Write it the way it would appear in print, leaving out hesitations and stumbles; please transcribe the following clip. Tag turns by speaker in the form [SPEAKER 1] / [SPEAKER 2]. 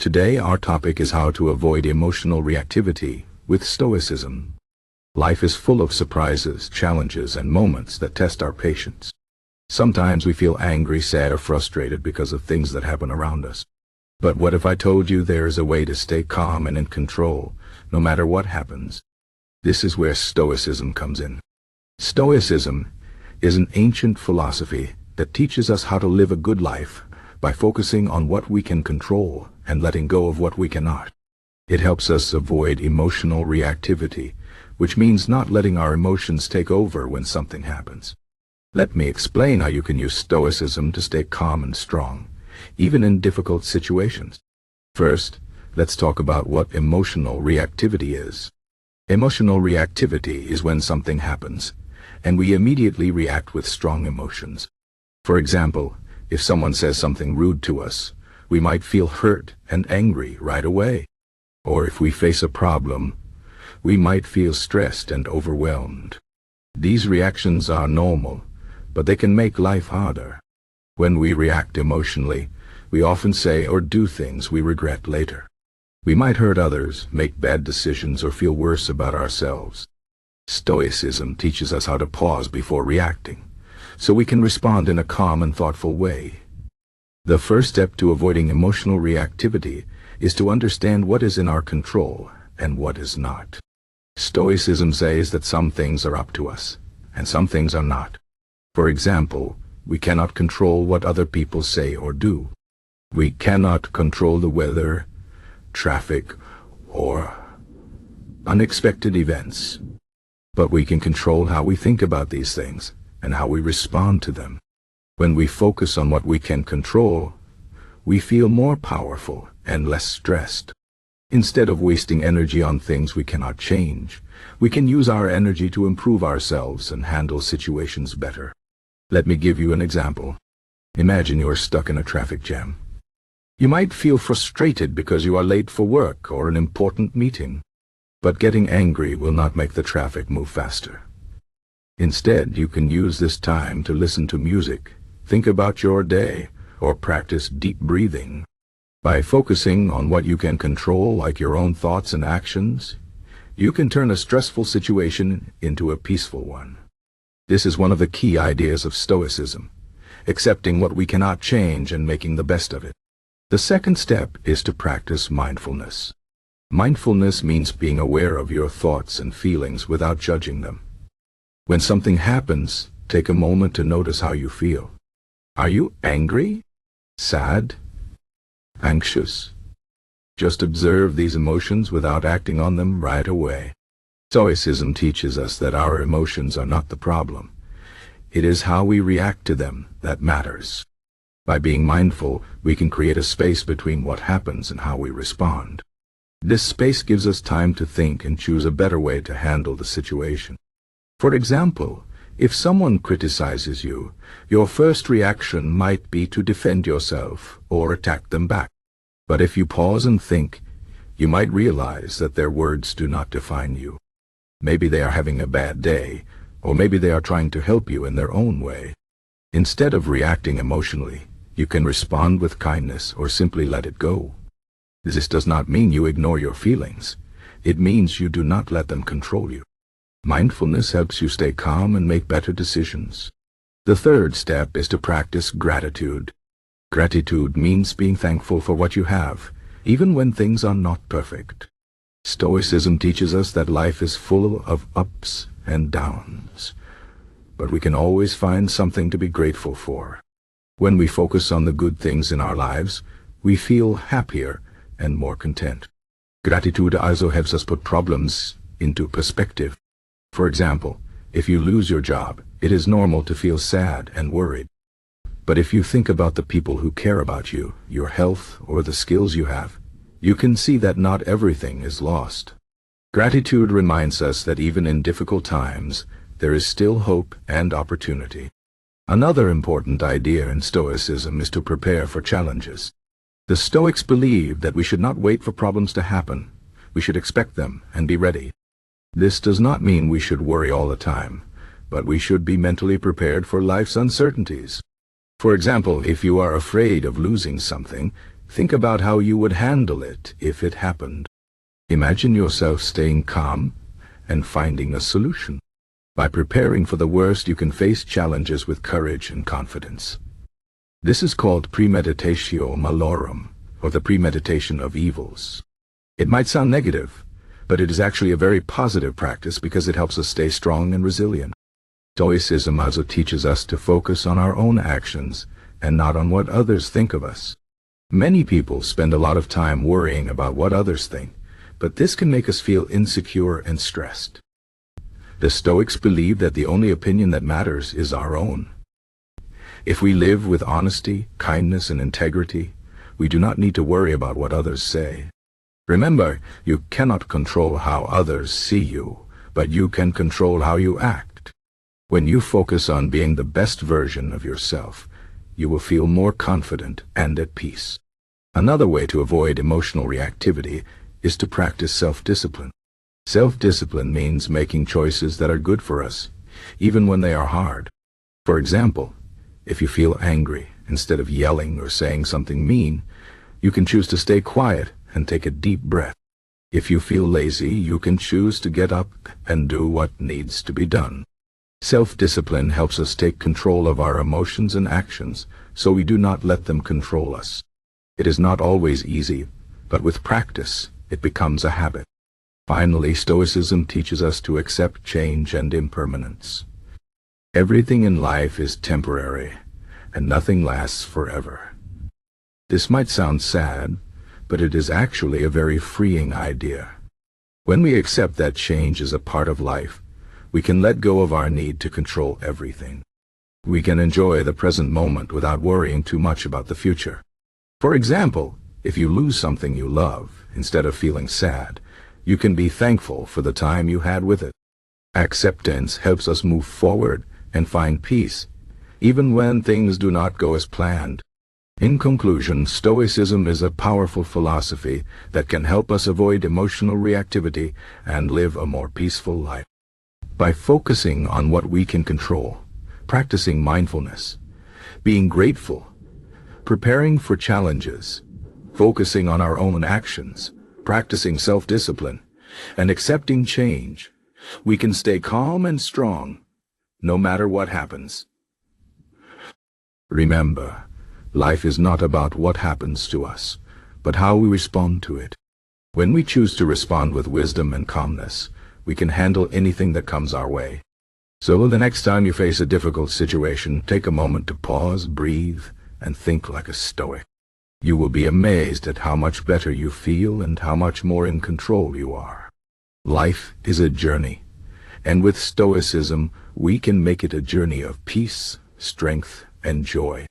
[SPEAKER 1] Today our topic is how to avoid emotional reactivity with Stoicism. Life is full of surprises, challenges, and moments that test our patience. Sometimes we feel angry, sad, or frustrated because of things that happen around us. But what if I told you there is a way to stay calm and in control, no matter what happens? This is where Stoicism comes in. Stoicism is an ancient philosophy that teaches us how to live a good life by focusing on what we can control and letting go of what we cannot. It helps us avoid emotional reactivity, which means not letting our emotions take over when something happens. Let me explain how you can use Stoicism to stay calm and strong, even in difficult situations. First, let's talk about what emotional reactivity is. Emotional reactivity is when something happens, and we immediately react with strong emotions. For example, if someone says something rude to us, we might feel hurt and angry right away. Or if we face a problem, we might feel stressed and overwhelmed. These reactions are normal, but they can make life harder. When we react emotionally, we often say or do things we regret later. We might hurt others, make bad decisions, or feel worse about ourselves. Stoicism teaches us how to pause before reacting, so we can respond in a calm and thoughtful way. The first step to avoiding emotional reactivity is to understand what is in our control and what is not. Stoicism says that some things are up to us, and some things are not. For example, we cannot control what other people say or do. We cannot control the weather, traffic, or unexpected events. But we can control how we think about these things and how we respond to them. When we focus on what we can control, we feel more powerful and less stressed. Instead of wasting energy on things we cannot change, we can use our energy to improve ourselves and handle situations better. Let me give you an example. Imagine you are stuck in a traffic jam. You might feel frustrated because you are late for work or an important meeting, but getting angry will not make the traffic move faster. Instead, you can use this time to listen to music, think about your day, or practice deep breathing. By focusing on what you can control, like your own thoughts and actions, you can turn a stressful situation into a peaceful one. This is one of the key ideas of Stoicism, accepting what we cannot change and making the best of it. The second step is to practice mindfulness. Mindfulness means being aware of your thoughts and feelings without judging them. When something happens, take a moment to notice how you feel. Are you angry? Sad? Anxious? Just observe these emotions without acting on them right away. Stoicism teaches us that our emotions are not the problem. It is how we react to them that matters. By being mindful, we can create a space between what happens and how we respond. This space gives us time to think and choose a better way to handle the situation. For example, if someone criticizes you, your first reaction might be to defend yourself or attack them back. But if you pause and think, you might realize that their words do not define you. Maybe they are having a bad day, or maybe they are trying to help you in their own way. Instead of reacting emotionally, you can respond with kindness or simply let it go. This does not mean you ignore your feelings. It means you do not let them control you. Mindfulness helps you stay calm and make better decisions. The third step is to practice gratitude. Gratitude means being thankful for what you have, even when things are not perfect. Stoicism teaches us that life is full of ups and downs, but we can always find something to be grateful for. When we focus on the good things in our lives, we feel happier and more content. Gratitude also helps us put problems into perspective. For example, if you lose your job, it is normal to feel sad and worried. But if you think about the people who care about you, your health, or the skills you have, you can see that not everything is lost. Gratitude reminds us that even in difficult times, there is still hope and opportunity. Another important idea in Stoicism is to prepare for challenges. The Stoics believe that we should not wait for problems to happen. We should expect them and be ready. This does not mean we should worry all the time, but we should be mentally prepared for life's uncertainties. For example, if you are afraid of losing something, Think about how you would handle it if it happened. Imagine yourself staying calm and finding a solution. By preparing for the worst, you can face challenges with courage and confidence. This is called premeditatio malorum, or the premeditation of evils. It might sound negative, but it is actually a very positive practice because it helps us stay strong and resilient. Stoicism also teaches us to focus on our own actions and not on what others think of us. Many people spend a lot of time worrying about what others think, but this can make us feel insecure and stressed. The Stoics believe that the only opinion that matters is our own. If we live with honesty, kindness, and integrity, we do not need to worry about what others say. Remember, you cannot control how others see you, but you can control how you act. When you focus on being the best version of yourself, you will feel more confident and at peace. Another way to avoid emotional reactivity is to practice self-discipline. Self-discipline means making choices that are good for us, even when they are hard. For example, if you feel angry, instead of yelling or saying something mean, you can choose to stay quiet and take a deep breath. If you feel lazy, you can choose to get up and do what needs to be done. Self-discipline helps us take control of our emotions and actions, so we do not let them control us. It is not always easy, but with practice, it becomes a habit. Finally, Stoicism teaches us to accept change and impermanence. Everything in life is temporary, and nothing lasts forever. This might sound sad, but it is actually a very freeing idea. When we accept that change is a part of life, we can let go of our need to control everything. We can enjoy the present moment without worrying too much about the future. For example, if you lose something you love, instead of feeling sad, you can be thankful for the time you had with it. Acceptance helps us move forward and find peace, even when things do not go as planned. In conclusion, Stoicism is a powerful philosophy that can help us avoid emotional reactivity and live a more peaceful life. By focusing on what we can control, practicing mindfulness, being grateful, preparing for challenges, focusing on our own actions, practicing self-discipline, and accepting change, we can stay calm and strong, no matter what happens. Remember, life is not about what happens to us, but how we respond to it. When we choose to respond with wisdom and calmness, we can handle anything that comes our way. So the next time you face a difficult situation, take a moment to pause, breathe, and think like a Stoic. You will be amazed at how much better you feel and how much more in control you are. Life is a journey, and with Stoicism, we can make it a journey of peace, strength, and joy.